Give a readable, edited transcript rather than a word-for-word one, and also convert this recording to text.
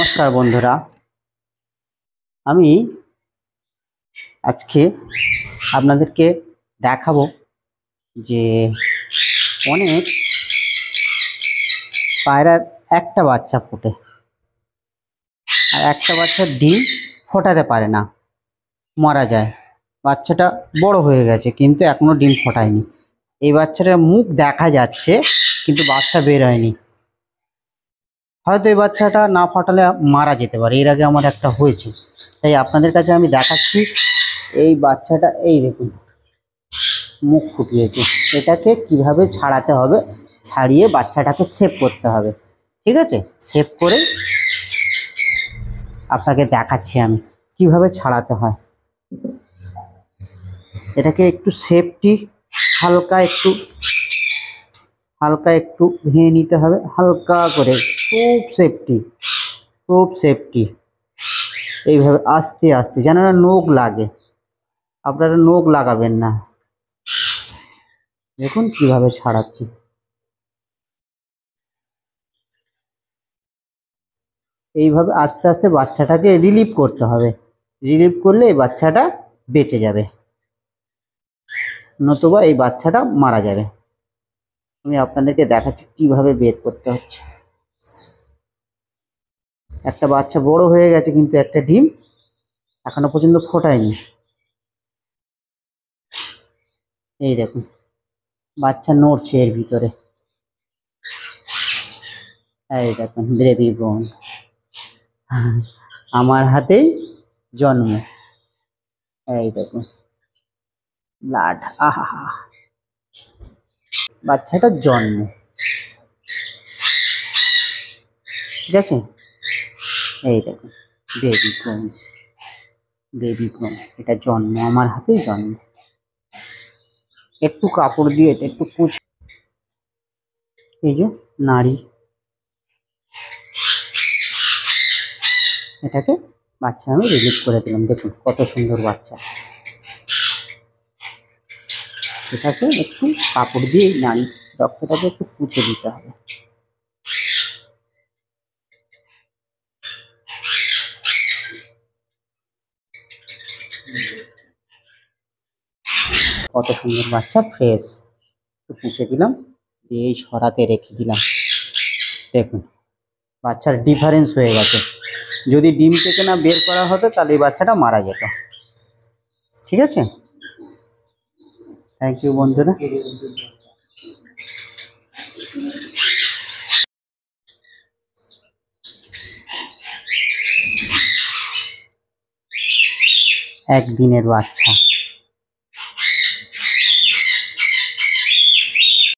নমস্কার বন্ধুরা, আমি আজকে আপনাদেরকে দেখাবো যে অনেক পায়রার একটা বাচ্চা ফোটে আর একটা বাচ্চার ডিম ফোটাতে পারে না, মারা যায়। বাচ্চাটা বড় হয়ে গেছে কিন্তু এখনো ডিম ফোটায়নি। এই বাচ্চাটার মুখ দেখা যাচ্ছে কিন্তু বাচ্চা বের হয়নি। হয়তো এই বাচ্চাটা না ফাটালে মারা যেতে পারে। এর আগে আমার একটা হয়েছে, তাই আপনাদের কাছে আমি দেখাচ্ছি। এই বাচ্চাটা এই দেখুন মুখ ফুটিয়েছে, এটাকে কিভাবে ছাড়াতে হবে, ছাড়িয়ে বাচ্চাটাকে সেভ করতে হবে। ঠিক আছে, সেভ করে আপনাকে দেখাচ্ছি আমি কিভাবে ছাড়াতে হয়। এটাকে একটু সেফটি হালকা একটু ভেঙে নিতে হবে, হালকা করে, খুব সেফটি এইভাবে আস্তে আস্তে, যেন না নখ লাগে। আপনারা নখ লাগাবেন না। দেখুন কিভাবে ছাড়াচ্ছি। এইভাবে আস্তে আস্তে বাচ্চাটাকে রিলিভ করতে হবে। রিলিভ করলে এই বাচ্চাটা বেঁচে যাবে, নতুবা এই বাচ্চাটা মারা যাবে। আমি আপনাদেরকে দেখাচ্ছি কিভাবে বের করতে হচ্ছে। একটা বাচ্চা বড় হয়ে গেছে কিন্তু একটা ডিম এখনো পর্যন্ত ফোটায়নি। এই দেখুন বাচ্চা নড়ছে এর ভিতরে। এই দেখুন বেবি বোন, আমার হাতেই জন্ম। এই দেখুন ব্লাড, আহা, বাচ্চাটার জন্ম। ঠিক আছে, এই দেখুন বেবি বোন, এটা জন্ম, আমার হাতেই জন্ম। একটু কাপড় দিয়ে একটু পুছে, এই যে নাড়ি, এটাকে বাচ্চা আমি রিলিজ করে দিলাম। দেখুন কত সুন্দর বাচ্চা। এটাকে একটু কাপড় দিয়ে নাড়ি, রক্তটাকে একটু পুছে দিতে হবে। কত সুন্দর বাচ্চা, ফ্রেশ। একটু পুছে দিলাম, দিয়ে এই সরাতে রেখে দিলাম। দেখুন বাচ্চার ডিফারেন্স হয়ে গেছে। যদি ডিম থেকে না বের করা হতো তাহলে এই বাচ্চাটা মারা যেত। ঠিক আছে, থ্যাংক ইউ বন্ধুরা। একদিনের বাচ্চা।